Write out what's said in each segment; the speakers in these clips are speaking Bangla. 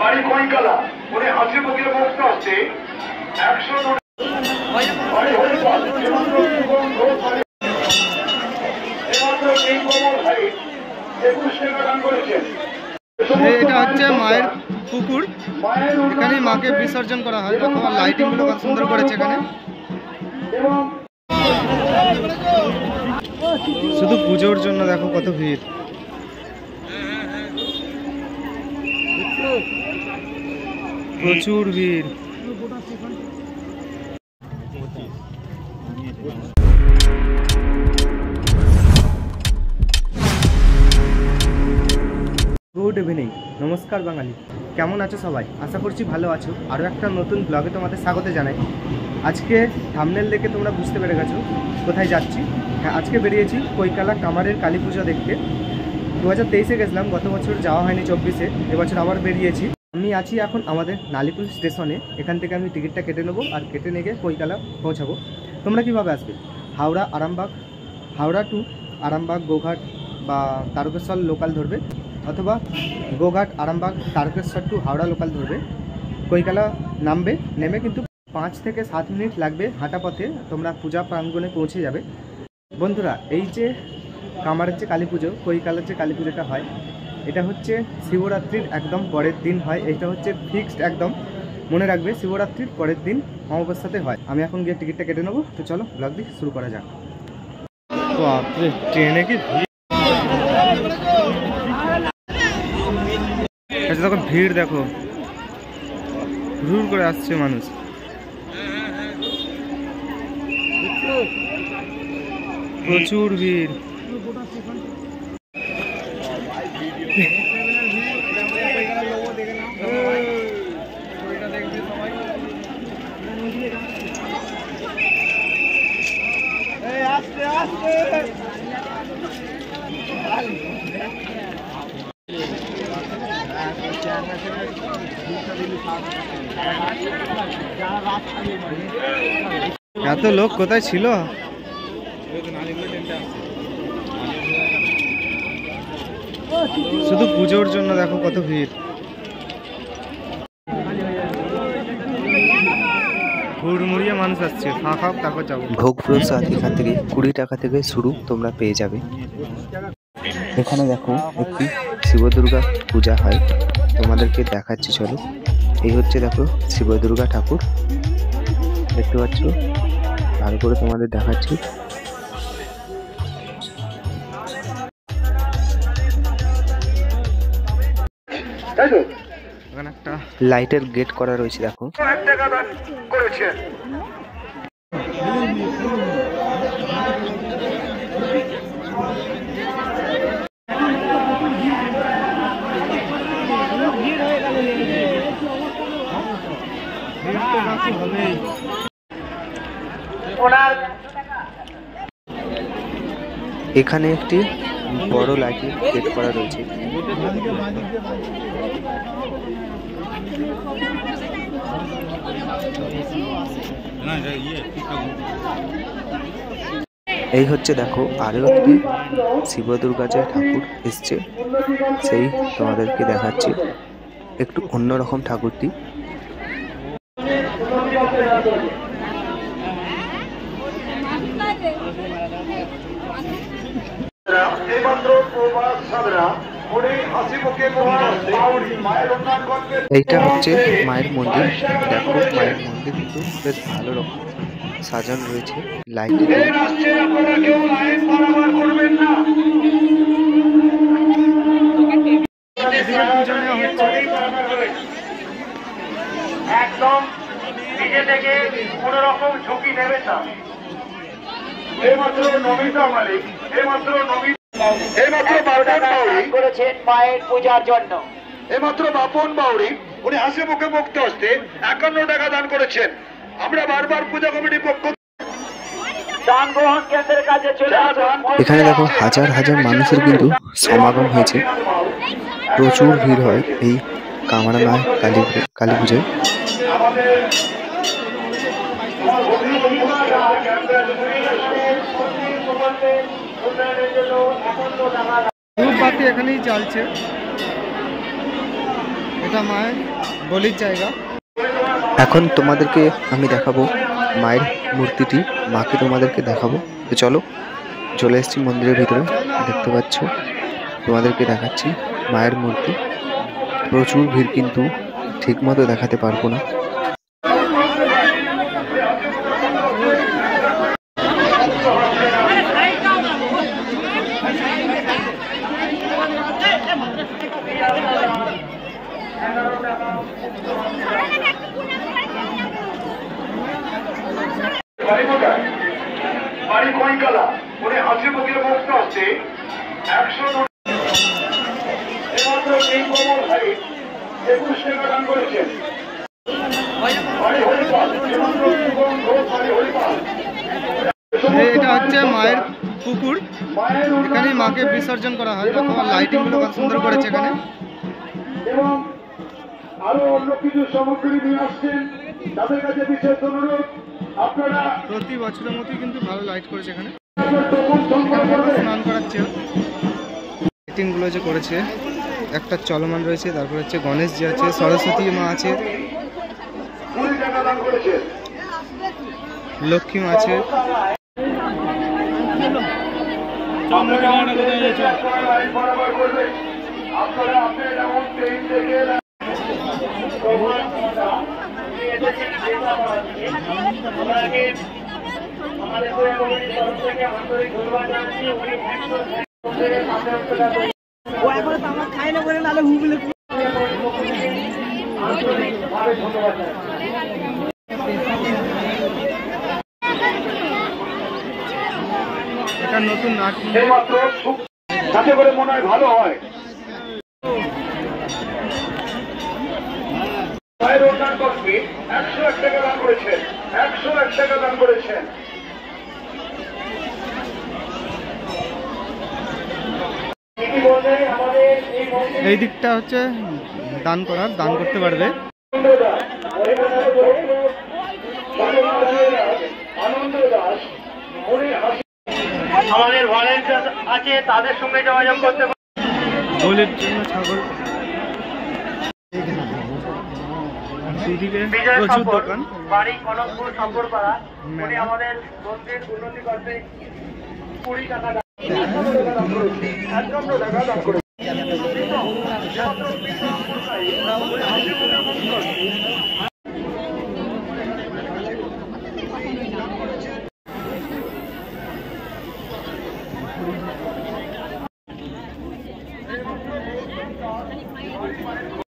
বাড়ি কইকালা উনি হাসি মুখে মুক্ত আসছে 100 এটা হচ্ছে মায়ের পুকুর, এখানে মাকে বিসর্জন করা হয়। দেখো লাইটিং গুলো কত সুন্দর করেছে এখানে। শুধু পুজোর জন্য দেখো কত ভিড়। প্রচুর ভিড়। গুড ইভিনিং, নমস্কার বাঙালি, কেমন আছো সবাই? আশা করছি ভালো আছো। আরও একটা নতুন ব্লগে তোমাদের স্বাগত জানাই। আজকে থাম্বনেল দেখে তোমরা বুঝতে পেরে গেছো কোথায় যাচ্ছি। হ্যাঁ, আজকে বেরিয়েছি কৈকালা কামারের কালী পুজো দেখতে। 2023-এ গেছিলাম, গত বছর যাওয়া হয়নি 24-এ, এবছর আবার বেরিয়েছি। আমি আছি এখন আমাদের নালিপুর স্টেশনে। এখান থেকে আমি টিকিটটা কেটে নেবো আর কেটে নিয়ে কৈকালা পৌঁছাবো। তোমরা কীভাবে আসবে? হাওড়া আরামবাগ, হাওড়া টু আরামবাগ গোঘাট বা তারকেশ্বর লোকাল ধরবে, অথবা গোঘাট আরামবাগ তারকেশ্বর টু হাওড়া লোকাল ধরবে। কৈকালা নামবে, নেমে কিন্তু 5 থেকে 7 মিনিট লাগবে হাঁটা পথে, তোমরা পূজা প্রাঙ্গণে পৌঁছে যাবে। বন্ধুরা, এই যে কামারের যে কালী পুজো, কৈকালার যে কালী পুজোটা হয়, এটা হচ্ছে শিবরাত্রির একদম পরের দিন হয়। এটা হচ্ছে ফিক্সড, একদম মনে রাখবে, শিবরাত্রির পরের দিন অমাবস্যাতে হয়। আমি এখন গিয়ে টিকিটটা কেটে নেবো। তো চলো ব্লগটি শুরু করা যাক। তো আপনি ট্রেনে কি দেখো ভিড়, দেখো ঘুর করে আসছে মানুষ। প্রচুর ভিড়। এত লোক কোথায় ছিল? শুধু পুজোর জন্য দেখো কত ভিড়। হুড়মুড়িয়ে মানুষ আসছে, ফাঁকা তারপর যাবো। ভোগ প্রসাদ এখান থেকে 20 টাকা থেকে শুরু, তোমরা পেয়ে যাবে। এখানে দেখো একটি শিব দুর্গা পূজা হয়, তোমাদেরকে দেখাচ্ছি, চলো। এই হচ্ছে দেখো শিব দুর্গা ঠাকুর, দেখতে পাচ্ছ, ভালো করে তোমাদের দেখাচ্ছি। এখানে একটা লাইটের গেট করা রয়েছে, দেখো। এখানে একটি বড় লাইটের গেট করা রয়েছে। এই হচ্ছে দেখো আরো একটি শিব দুর্গা যে ঠাকুর এসছে, সেই তোমাদেরকে দেখাচ্ছি। একটু অন্যরকম ঠাকুরটি। এইটা হচ্ছে মায়ের মন্দির, দেখো মায়ের মন্দির কিন্তু বেশ ভালো রকম সাজানো রয়েছে লাইট। একদম নিজে থেকে কোন রকম ঝুঁকি নেবে না। এইমাত্র নমিতা মালিক, এইমাত্র করেছেন মায়ের পূজার জন্য। এইমাত্র বাপন বাউরি উনি হাসি মুখে মুক্ত হস্তে 51 টাকা দান করেছেন। আমরা বারবার পূজা কমিটির পক্ষ দান গ্রহণ কেন্দ্রের কাছে চলে আসুন। এখানে দেখো হাজার হাজার মানুষের কিন্তু সমাগম হয়েছে, প্রচুর ভিড় হয় এই কামারা মায়ের কালী পুজোয়। ধূপবাতি এখানেই জ্বলছে। এটা মায়ের বলির জায়গা। এখন তোমাদেরকে আমি দেখাবো মায়ের মূর্তিটি, মাকে তোমাদেরকে দেখাবো। তো চলো, চলে এসেছি মন্দিরের ভিতরে। দেখতে পাচ্ছ, তোমাদেরকে দেখাচ্ছি মায়ের মূর্তি। প্রচুর ভিড়, কিন্তু ঠিক মতো দেখাতে পারবো না। বাড়ি কইকালা, উনি হাসি মুখে মুক্ত আসছে 100 এমাত্র এই কমল ভাই 21 টাকা দান করেছেন। এটা হচ্ছে মায়ের পুকুর, এখানেই মাকে বিসর্জন করা হয়। দেখো লাইটিং গুলো কত সুন্দর করেছে এখানে। এবং আরো অন্য কিছু সামগ্রী নিয়ে আসছেন, তাদের কাছে বিশেষ অনুরোধ আপনারা প্রতি বছরের মতোই কিন্তু ভালো লাইট করেছে এখানে। টোকন সংগ্রহ করবেন। স্নান করাচ্ছে, লাইটিং গুলো যে করেছে একটা চলমান রয়েছে। তারপর হচ্ছে গণেশজি আছে, সরস্বতী মা আছে, 20 টাকা দান করেছেন। লক্ষ্মী মা আছে। আপনারা আপনার এমন ট্রেন থেকে এটা নতুন নাট, এইমাত্র যাতে করে মনে হয় ভালো হয়। মায়ের অনুদান কর্মী 101 টাকা দান করেছেন, 101 টাকা দান করেছেন। এই দিকটা হচ্ছে দান করার, দান করতে পারবে। আমাদের ভলেন্টিয়ার আছে, তাদের সঙ্গে যোগাযোগ করতে পারেন। বলির জন্য ছাগল, দুদিকে প্রচুর দোকান। বাড়ি কনকপুর সম্পর্করা, উনি আমাদের মন্দির উন্নতি করতে 20 টাকা দান করেছেন।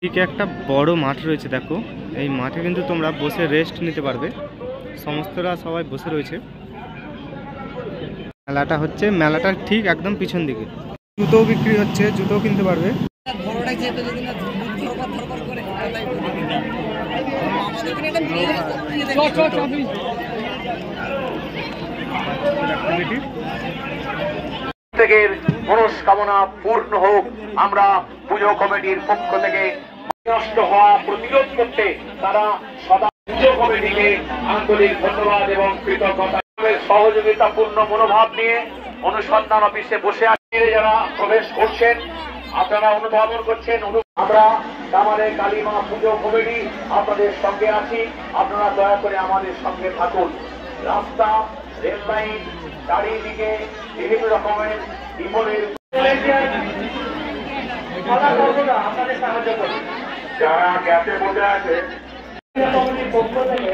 এদিকে একটা বড় মাঠ রয়েছে, দেখো এই মাঠে কিন্তু তোমরা বসে রেস্ট নিতে পারবে। সমস্তরা সবাই বসে রয়েছে। মেলাটা হচ্ছে, মেলাটার ঠিক একদম পিছন দিকে। জুতোও বিক্রি হচ্ছে, জুতোও কিনতে পারবে। প্রত্যেকের মনস্কামনা পূর্ণ হোক। আমরা পুজো কমিটির পক্ষ থেকে নষ্ট হওয়া প্রতিরোধ করতে তারা সদা পুজো কমিটিকে আন্তরিক ধন্যবাদ এবং কৃতজ্ঞতা, সহযোগিতাপূর্ণ মনোভাব নিয়ে অনুসন্ধান অফিসে বসে আছে। যারা প্রবেশ করছেন, আপনারা অনুধাবন করছেন। আমরা আমাদের কালীমা পুজো কমিটি আপনাদের সঙ্গে আছি, আপনারা দয়া করে আমাদের সঙ্গে থাকুন। রাস্তা, রেল লাইন, চারিদিকে বিভিন্ন রকমের বিপদের আপনাদের সাহায্য করুন। যারা গ্যাসে বসে আছে পক্ষ থেকে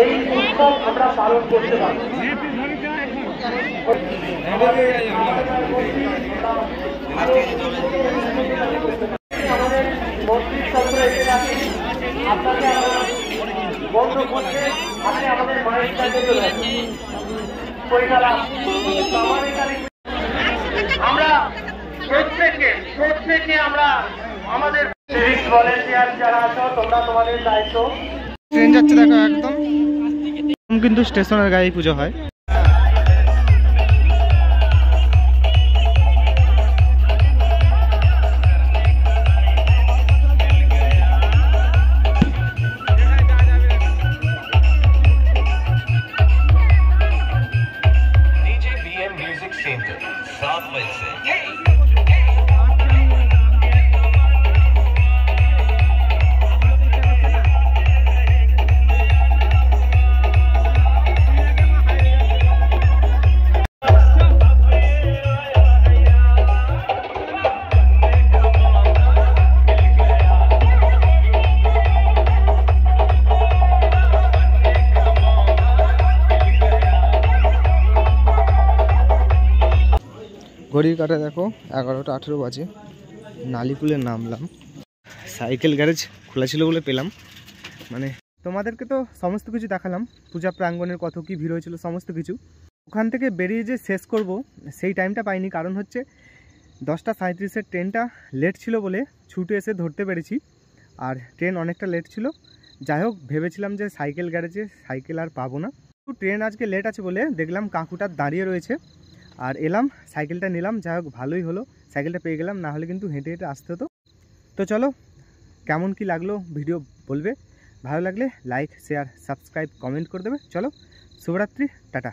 এই উৎসব আমরা পালন করতে পারি। আমাদের মন্ত্রী সদস্য এসে গেছে, আপনাকে বন্ধ করতে আপনি আমাদের মায়ের কাছে চলে আসুন। আমরা প্রত্যেককে আমরা আমাদের ভলেন্টিয়ার যারা আছো, তোমরা তোমাদের দায়িত্ব। ট্রেন যাচ্ছে দেখো, একদম কিন্তু স্টেশনের গায়ে পুজো হয়। ঘড়ির কাঁটা দেখো 11:18 বাজে। নালিকুলে নামলাম, সাইকেল গ্যারেজ খোলা ছিল বলে পেলাম। মানে তোমাদেরকে তো সমস্ত কিছু দেখালাম, পূজা প্রাঙ্গণের কত কি ভিড় হয়েছিল সমস্ত কিছু। ওখান থেকে বেরিয়ে যে শেষ করব সেই টাইমটা পাইনি, কারণ হচ্ছে 10:37-এর ট্রেনটা লেট ছিল বলে ছুটে এসে ধরতে পেরেছি, আর ট্রেন অনেকটা লেট ছিল। যাই হোক, ভেবেছিলাম যে সাইকেল গ্যারেজে সাইকেল আর পাবো না, ট্রেন আজকে লেট আছে বলে দেখলাম কাকুটা দাঁড়িয়ে রয়েছে, আর এলাম সাইকেলটা নিলাম। যাই হোক, ভালোই হলো সাইকেলটা পেয়ে গেলাম, না হলে কিন্তু হেঁটে হেঁটে আসতে হতো। তো চলো, কেমন কি লাগলো ভিডিও বলবে, ভালো লাগলে লাইক শেয়ার সাবস্ক্রাইব কমেন্ট করে দেবে। চলো, শুভরাত্রি, টাটা।